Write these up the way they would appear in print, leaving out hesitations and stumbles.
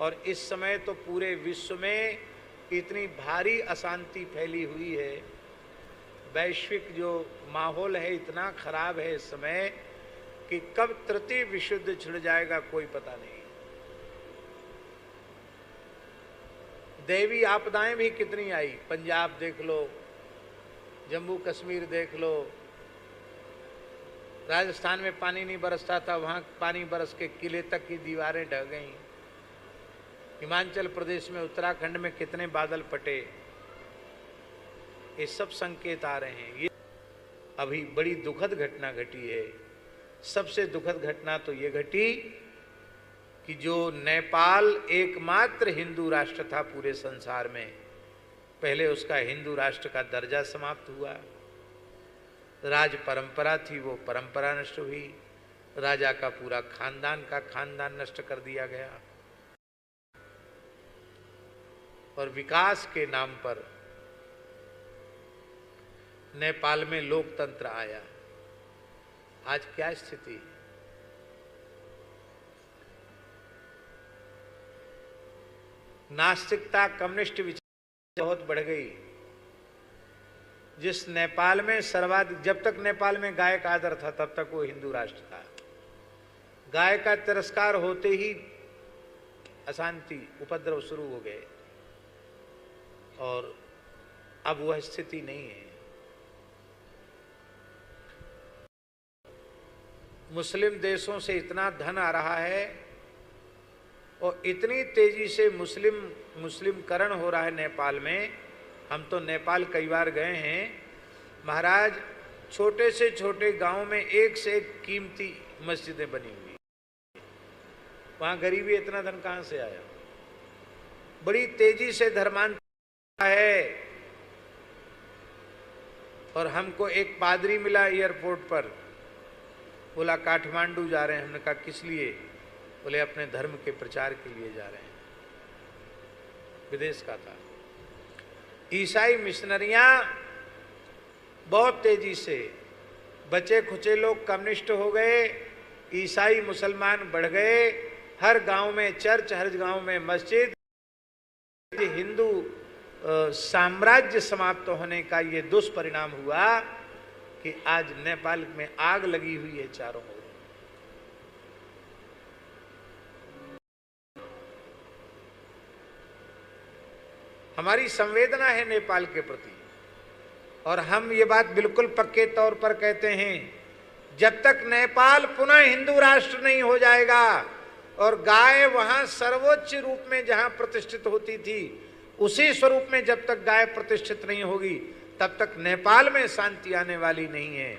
और इस समय तो पूरे विश्व में इतनी भारी अशांति फैली हुई है, वैश्विक जो माहौल है इतना खराब है इस समय कि कब तृतीय विश्व युद्ध छिड़ जाएगा कोई पता नहीं। दैवी आपदाएं भी कितनी आई, पंजाब देख लो, जम्मू कश्मीर देख लो, राजस्थान में पानी नहीं बरसता था, वहां पानी बरस के किले तक की दीवारें ढह गईं। हिमाचल प्रदेश में, उत्तराखंड में कितने बादल फटे। ये सब संकेत आ रहे हैं। ये अभी बड़ी दुखद घटना घटी है। सबसे दुखद घटना तो ये घटी कि जो नेपाल एकमात्र हिंदू राष्ट्र था पूरे संसार में, पहले उसका हिंदू राष्ट्र का दर्जा समाप्त हुआ। राज परंपरा थी, वो परंपरा नष्ट हुई। राजा का पूरा खानदान नष्ट कर दिया गया। और विकास के नाम पर नेपाल में लोकतंत्र आया। आज क्या स्थिति? नास्तिकता, कम्युनिस्ट विचार बहुत बढ़ गई। जिस नेपाल में सर्वाधिक, जब तक नेपाल में गाय का आदर था तब तक वो हिंदू राष्ट्र था। गाय का तिरस्कार होते ही अशांति, उपद्रव शुरू हो गए और अब वह स्थिति नहीं है। मुस्लिम देशों से इतना धन आ रहा है और इतनी तेजी से मुस्लिमकरण हो रहा है नेपाल में। हम तो नेपाल कई बार गए हैं महाराज, छोटे से छोटे गांव में एक से एक कीमती मस्जिदें बनी हुई। वहां गरीबी, इतना धन कहां से आया? बड़ी तेजी से धर्मांतरण है। और हमको एक पादरी मिला एयरपोर्ट पर, बोला काठमांडू जा रहे हैं। हमने कहा किस लिए? बोले अपने धर्म के प्रचार के लिए जा रहे हैं। विदेश का था। ईसाई मिशनरियां बहुत तेजी से, बचे खुचे लोग कम्युनिस्ट हो गए, ईसाई मुसलमान बढ़ गए। हर गांव में चर्च, हर गांव में मस्जिद। हिंदू साम्राज्य समाप्त होने का ये दुष्परिणाम हुआ कि आज नेपाल में आग लगी हुई है चारों ओर। हमारी संवेदना है नेपाल के प्रति और हम ये बात बिल्कुल पक्के तौर पर कहते हैं, जब तक नेपाल पुनः हिंदू राष्ट्र नहीं हो जाएगा और गाय वहां सर्वोच्च रूप में जहां प्रतिष्ठित होती थी उसी स्वरूप में जब तक गाय प्रतिष्ठित नहीं होगी तब तक नेपाल में शांति आने वाली नहीं है।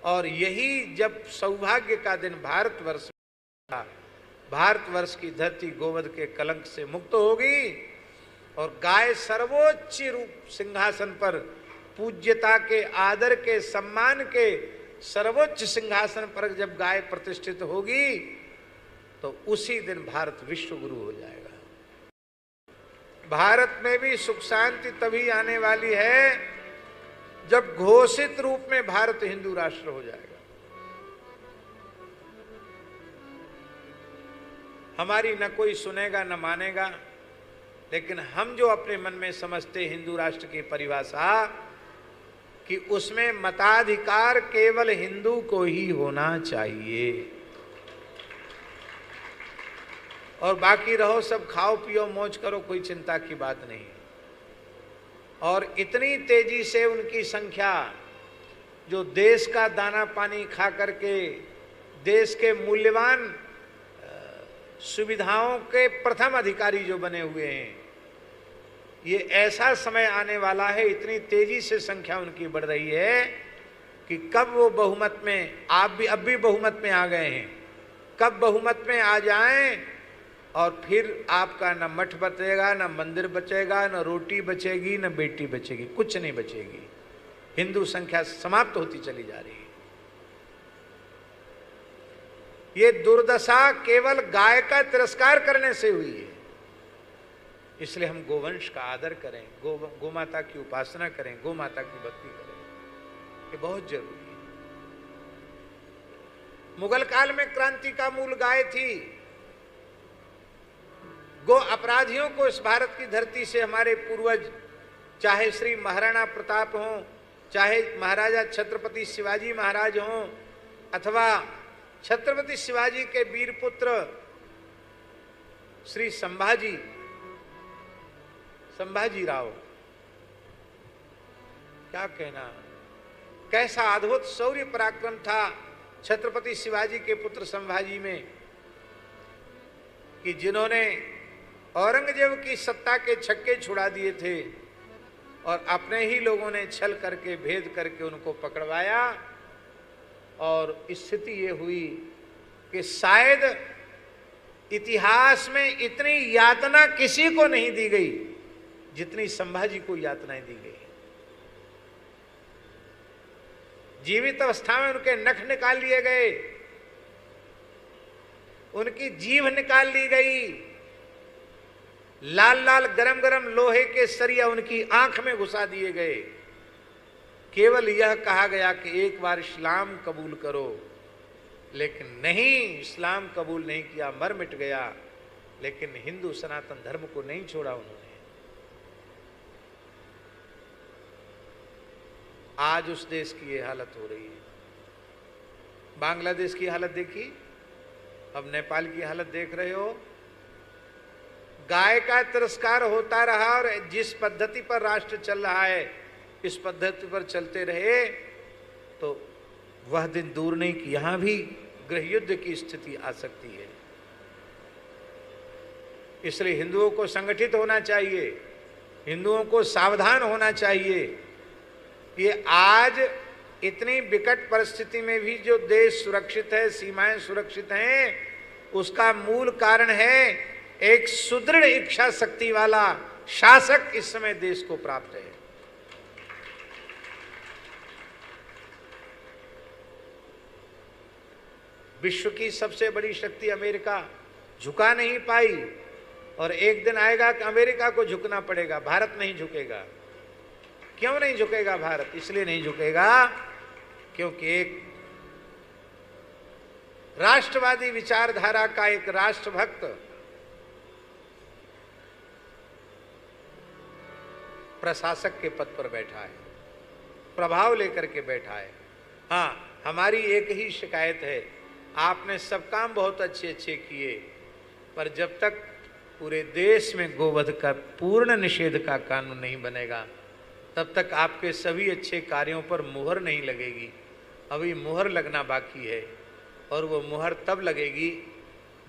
और यही जब सौभाग्य का दिन भारतवर्ष में, भारतवर्ष की धरती गोवध के कलंक से मुक्त होगी और गाय सर्वोच्च रूप सिंहासन पर, पूज्यता के, आदर के, सम्मान के सर्वोच्च सिंहासन पर जब गाय प्रतिष्ठित होगी तो उसी दिन भारत विश्व गुरु हो जाएगा। भारत में भी सुख शांति तभी आने वाली है जब घोषित रूप में भारत हिंदू राष्ट्र हो जाएगा। हमारी न कोई सुनेगा न मानेगा, लेकिन हम जो अपने मन में समझते हिंदू राष्ट्र की परिभाषा कि उसमें मताधिकार केवल हिंदू को ही होना चाहिए और बाकी रहो सब खाओ पियो मौज करो, कोई चिंता की बात नहीं। और इतनी तेजी से उनकी संख्या, जो देश का दाना पानी खा करके देश के मूल्यवान सुविधाओं के प्रथम अधिकारी जो बने हुए हैं, ये ऐसा समय आने वाला है, इतनी तेजी से संख्या उनकी बढ़ रही है कि कब वो बहुमत में, आप भी अब भी बहुमत में आ गए हैं, कब बहुमत में आ जाएं और फिर आपका न मठ बचेगा, न मंदिर बचेगा, न रोटी बचेगी, न बेटी बचेगी, कुछ नहीं बचेगी। हिंदू संख्या समाप्त होती चली जा रही है। ये दुर्दशा केवल गाय का तिरस्कार करने से हुई है। इसलिए हम गोवंश का आदर करें, गोमाता की उपासना करें, गोमाता की भक्ति करें, ये बहुत जरूरी है। मुगल काल में क्रांति का मूल गाय थी। गो अपराधियों को इस भारत की धरती से हमारे पूर्वज, चाहे श्री महाराणा प्रताप हों, चाहे महाराजा छत्रपति शिवाजी महाराज हों, अथवा छत्रपति शिवाजी के वीर पुत्र श्री संभाजी राव, क्या कहना, कैसा अद्भुत शौर्य पराक्रम था छत्रपति शिवाजी के पुत्र संभाजी में, कि जिन्होंने औरंगजेब की सत्ता के छक्के छुड़ा दिए थे और अपने ही लोगों ने छल करके भेद करके उनको पकड़वाया। और स्थिति ये हुई कि शायद इतिहास में इतनी यातना किसी को नहीं दी गई जितनी संभाजी को यातनाएं दी गई। जीवित अवस्था में उनके नख निकाल लिए गए, उनकी जीभ निकाल ली गई, लाल लाल गरम गरम लोहे के सरिया उनकी आंख में घुसा दिए गए। केवल यह कहा गया कि एक बार इस्लाम कबूल करो, लेकिन नहीं, इस्लाम कबूल नहीं किया, मर मिट गया। लेकिन हिंदू सनातन धर्म को नहीं छोड़ा उन्होंने। आज उस देश की ये हालत हो रही है। बांग्लादेश की हालत देखी, अब नेपाल की हालत देख रहे हो। गाय का तिरस्कार होता रहा और जिस पद्धति पर राष्ट्र चल रहा है इस पद्धति पर चलते रहे तो वह दिन दूर नहीं कि यहां भी गृह युद्ध की स्थिति आ सकती है। इसलिए हिंदुओं को संगठित होना चाहिए, हिंदुओं को सावधान होना चाहिए। ये आज इतनी विकट परिस्थिति में भी जो देश सुरक्षित है, सीमाएं सुरक्षित हैं, उसका मूल कारण है एक सुदृढ़ इच्छा शक्ति वाला शासक इस समय देश को प्राप्त है। विश्व की सबसे बड़ी शक्ति अमेरिका झुका नहीं पाई और एक दिन आएगा कि अमेरिका को झुकना पड़ेगा, भारत नहीं झुकेगा। क्यों नहीं झुकेगा भारत? इसलिए नहीं झुकेगा क्योंकि एक राष्ट्रवादी विचारधारा का एक राष्ट्रभक्त प्रशासक के पद पर बैठा है, प्रभाव लेकर के बैठा है। हाँ, हमारी एक ही शिकायत है, आपने सब काम बहुत अच्छे अच्छे किए, पर जब तक पूरे देश में गोवध का पूर्ण निषेध का कानून नहीं बनेगा तब तक आपके सभी अच्छे कार्यों पर मुहर नहीं लगेगी। अभी मुहर लगना बाकी है और वो मुहर तब लगेगी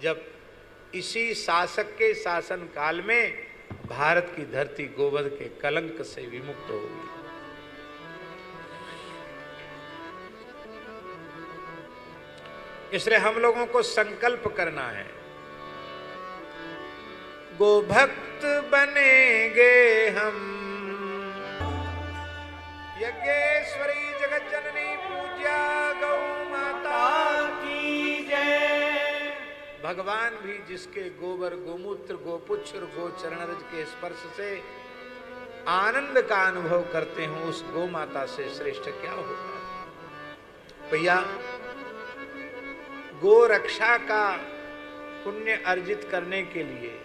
जब इसी शासक के शासन काल में भारत की धरती गोवध के कलंक से विमुक्त होगी। इसलिए हम लोगों को संकल्प करना है, गोभक्त बनेंगे हम, यज्ञेश्वरी जगत जननी पूज्या गौ माता की जय। भगवान भी जिसके गोबर गोमूत्र गोपुत्र गो चरणरज के स्पर्श से आनंद का अनुभव करते हो, उस गो माता से श्रेष्ठ क्या होगा। भैया, गो रक्षा का पुण्य अर्जित करने के लिए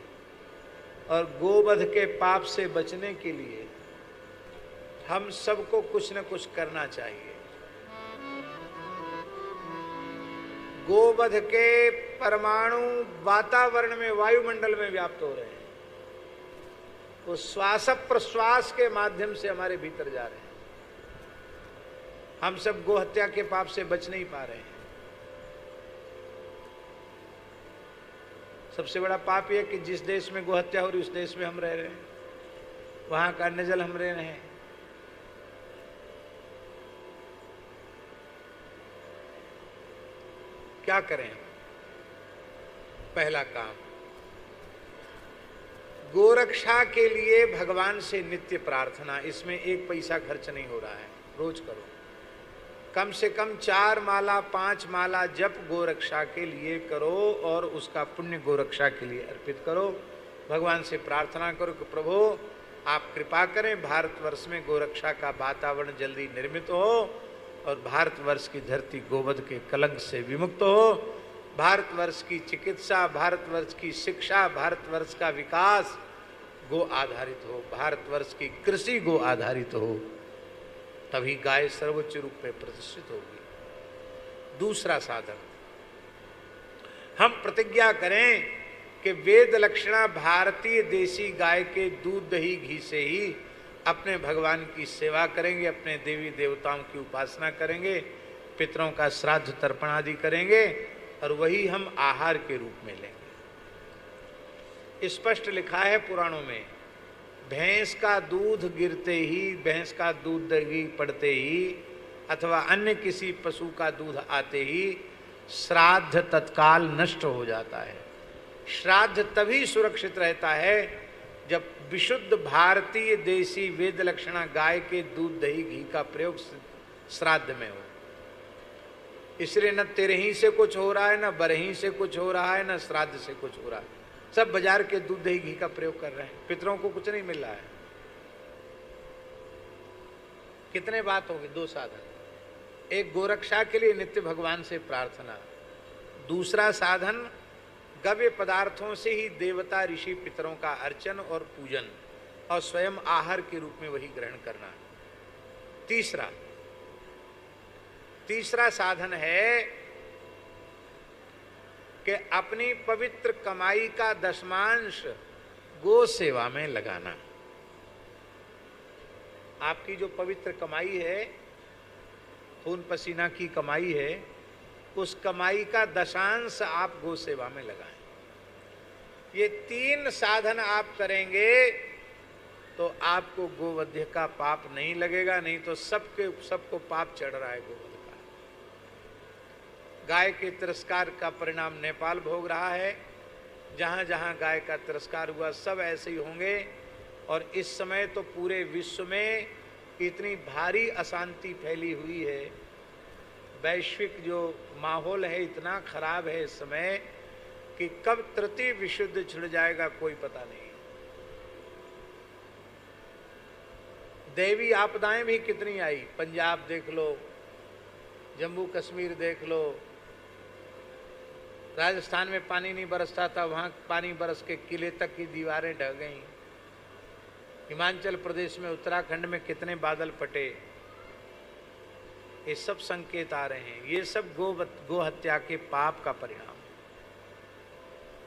और गोवध के पाप से बचने के लिए हम सबको कुछ न कुछ करना चाहिए। गोवध के परमाणु वातावरण में, वायुमंडल में व्याप्त हो रहे हैं, वो श्वास प्रश्वास के माध्यम से हमारे भीतर जा रहे हैं। हम सब गोहत्या के पाप से बच नहीं पा रहे हैं। सबसे बड़ा पाप यह कि जिस देश में गोहत्या हो रही उस देश में हम रह रहे हैं, वहां का अन्न जल हम रह रहे हैं। क्या करें? पहला काम, गोरक्षा के लिए भगवान से नित्य प्रार्थना। इसमें एक पैसा खर्च नहीं हो रहा है, रोज करो। कम से कम 4 माला 5 माला जप गोरक्षा के लिए करो और उसका पुण्य गोरक्षा के लिए अर्पित करो। भगवान से प्रार्थना करो कि प्रभु आप कृपा करें, भारतवर्ष में गोरक्षा का वातावरण जल्दी निर्मित हो और भारतवर्ष की धरती गोवध के कलंक से विमुक्त हो। भारतवर्ष की चिकित्सा, भारतवर्ष की शिक्षा, भारतवर्ष का विकास गो आधारित हो, भारतवर्ष की कृषि गो आधारित हो, तभी गाय सर्वोच्च रूप में प्रतिष्ठित होगी। दूसरा साधन, हम प्रतिज्ञा करें कि वेद लक्षणा भारतीय देसी गाय के दूध दही घी से ही अपने भगवान की सेवा करेंगे, अपने देवी देवताओं की उपासना करेंगे, पितरों का श्राद्ध तर्पण आदि करेंगे और वही हम आहार के रूप में लेंगे। स्पष्ट लिखा है पुराणों में, भैंस का दूध गिरते ही, भैंस का दूध दही पड़ते ही अथवा अन्य किसी पशु का दूध आते ही श्राद्ध तत्काल नष्ट हो जाता है। श्राद्ध तभी सुरक्षित रहता है जब विशुद्ध भारतीय देसी वेद लक्षणा गाय के दूध दही घी का प्रयोग श्राद्ध में हो। इसलिए न तेरही से कुछ हो रहा है, न बरही से कुछ हो रहा है, न श्राद्ध से कुछ हो रहा है। सब बाजार के दूध दही घी का प्रयोग कर रहे हैं, पितरों को कुछ नहीं मिल रहा है। कितने बात होगी? दो साधन, एक गोरक्षा के लिए नित्य भगवान से प्रार्थना, दूसरा साधन गव्य पदार्थों से ही देवता ऋषि पितरों का अर्चन और पूजन और स्वयं आहार के रूप में वही ग्रहण करना। तीसरा साधन है कि अपनी पवित्र कमाई का दशमांश गो सेवा में लगाना। आपकी जो पवित्र कमाई है, खून पसीना की कमाई है, उस कमाई का दशांश आप गो सेवा में लगाएं। ये 3 साधन आप करेंगे तो आपको गोवध्य का पाप नहीं लगेगा, नहीं तो सबको पाप चढ़ रहा है गोवध का। गाय के तिरस्कार का परिणाम नेपाल भोग रहा है। जहां जहां गाय का तिरस्कार हुआ सब ऐसे ही होंगे। और इस समय तो पूरे विश्व में इतनी भारी अशांति फैली हुई है, वैश्विक जो माहौल है इतना खराब है इस समय कि कब तृतीय विश्व छिड़ जाएगा कोई पता नहीं। दैवी आपदाएं भी कितनी आई, पंजाब देख लो, जम्मू कश्मीर देख लो, राजस्थान में पानी नहीं बरसता था, वहां पानी बरस के किले तक की दीवारें ढह गईं। हिमाचल प्रदेश में, उत्तराखंड में कितने बादल फटे। ये सब संकेत आ रहे हैं। ये सब गो हत्या के पाप का परिणाम।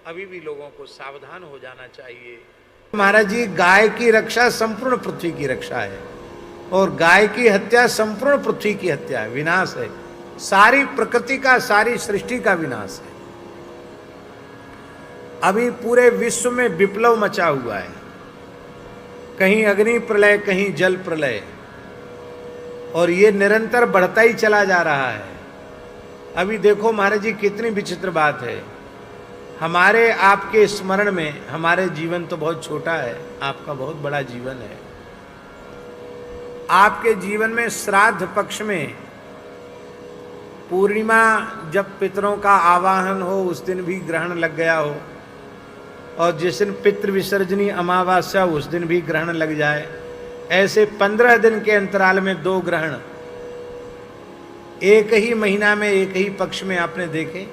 अभी भी लोगों को सावधान हो जाना चाहिए। महाराज जी, गाय की रक्षा संपूर्ण पृथ्वी की रक्षा है और गाय की हत्या संपूर्ण पृथ्वी की हत्या है, विनाश है। सारी प्रकृति का, सारी सृष्टि का विनाश है। अभी पूरे विश्व में विप्लव मचा हुआ है, कहीं अग्नि प्रलय, कहीं जल प्रलय, और ये निरंतर बढ़ता ही चला जा रहा है। अभी देखो महाराज जी, कितनी विचित्र बात है। हमारे आपके स्मरण में, हमारे जीवन तो बहुत छोटा है, आपका बहुत बड़ा जीवन है। आपके जीवन में श्राद्ध पक्ष में पूर्णिमा जब पितरों का आवाहन हो उस दिन भी ग्रहण लग गया हो, और जिस दिन पितृ विसर्जनी अमावस्या उस दिन भी ग्रहण लग जाए, ऐसे 15 दिन के अंतराल में 2 ग्रहण एक ही महीना में, एक ही पक्ष में आपने देखे?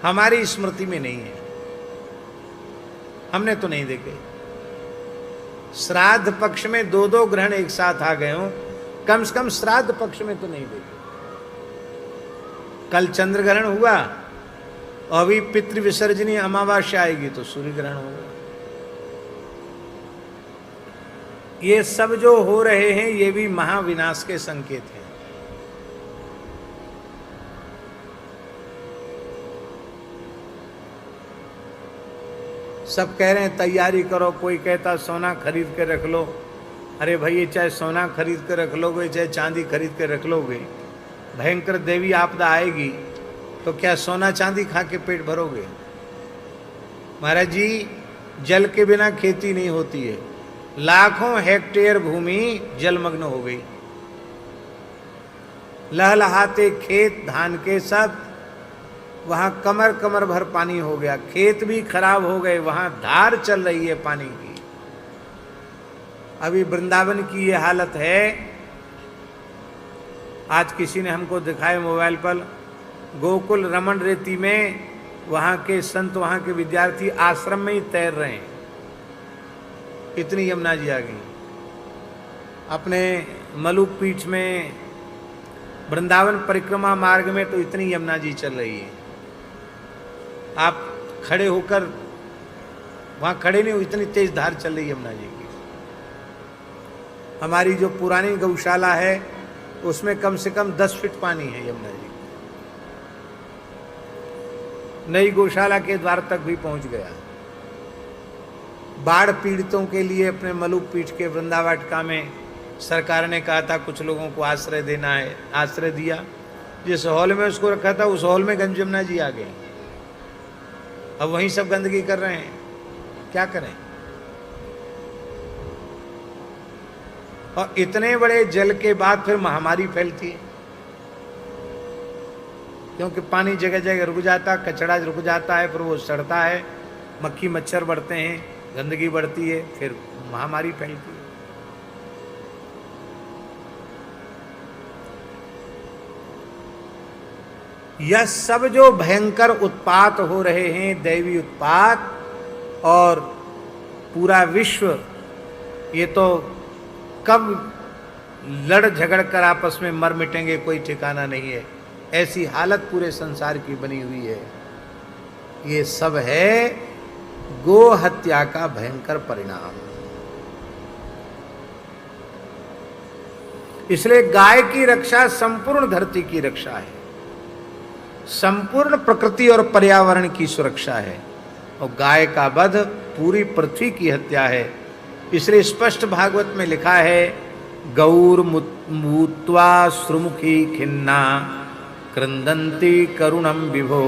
हमारी स्मृति में नहीं है, हमने तो नहीं देखे। श्राद्ध पक्ष में 2-2 ग्रहण एक साथ आ गए हों, कम से कम श्राद्ध पक्ष में तो नहीं देखे। कल चंद्र ग्रहण हुआ और अभी पितृ विसर्जनी अमावस्या आएगी तो सूर्य ग्रहण होगा। ये सब जो हो रहे हैं ये भी महाविनाश के संकेत हैं। सब कह रहे हैं तैयारी करो, कोई कहता सोना खरीद के रख लो। अरे भाई, चाहे सोना खरीद के रख लोगे, चाहे चांदी खरीद के रख लोगे, भयंकर देवी आपदा आएगी तो क्या सोना चांदी खा के पेट भरोगे? महाराज जी, जल के बिना खेती नहीं होती है। लाखों हेक्टेयर भूमि जलमग्न हो गई, लहलहाते खेत धान के सब, वहां कमर कमर भर पानी हो गया, खेत भी खराब हो गए, वहां धार चल रही है पानी की। अभी वृंदावन की ये हालत है। आज किसी ने हमको दिखाया मोबाइल पर, गोकुल रमन रेती में वहाँ के संत, वहाँ के विद्यार्थी आश्रम में ही तैर रहे हैं, इतनी यमुना जी आ गई। अपने मलुक पीठ में, वृंदावन परिक्रमा मार्ग में तो इतनी यमुना जी चल रही है, आप खड़े होकर वहाँ खड़े नहीं हो, इतनी तेज धार चल रही है यमुना जी की। हमारी जो पुरानी गौशाला है उसमें कम से कम 10 फीट पानी है यमुना जी। नई गौशाला के द्वार तक भी पहुंच गया। बाढ़ पीड़ितों के लिए अपने मलुक पीठ के वृंदावाटिका में सरकार ने कहा था कुछ लोगों को आश्रय देना है, आश्रय दिया। जिस हॉल में उसको रखा था उस हॉल में गंज यमुना जी आ गए। अब वहीं सब गंदगी कर रहे हैं, क्या करें। और इतने बड़े जल के बाद फिर महामारी फैलती है, क्योंकि पानी जगह जगह रुक जाता, कचरा रुक जाता है, फिर वो सड़ता है, मक्खी मच्छर बढ़ते हैं, गंदगी बढ़ती है, फिर महामारी फैलती है। यह सब जो भयंकर उत्पात हो रहे हैं, दैवी उत्पात, और पूरा विश्व ये तो कब लड़ झगड़ कर आपस में मर मिटेंगे कोई ठिकाना नहीं है, ऐसी हालत पूरे संसार की बनी हुई है। ये सब है गो हत्या का भयंकर परिणाम। इसलिए गाय की रक्षा संपूर्ण धरती की रक्षा है, संपूर्ण प्रकृति और पर्यावरण की सुरक्षा है, और गाय का वध पूरी पृथ्वी की हत्या है। इसलिए स्पष्ट भागवत में लिखा है, गौर मूत्वा श्रुमुखी खिन्ना क्रंदन्ति करुणम विभो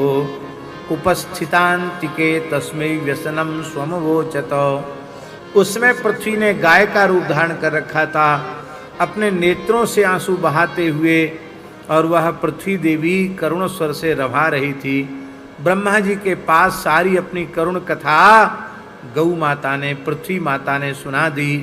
उपस्थितांतिके तस्मै व्यसनम स्वमवोचत। उसमें पृथ्वी ने गाय का रूप धारण कर रखा था, अपने नेत्रों से आंसू बहाते हुए, और वह पृथ्वी देवी करुण स्वर से रभा रही थी। ब्रह्मा जी के पास सारी अपनी करुण कथा गौ माता ने, पृथ्वी माता ने सुना दी।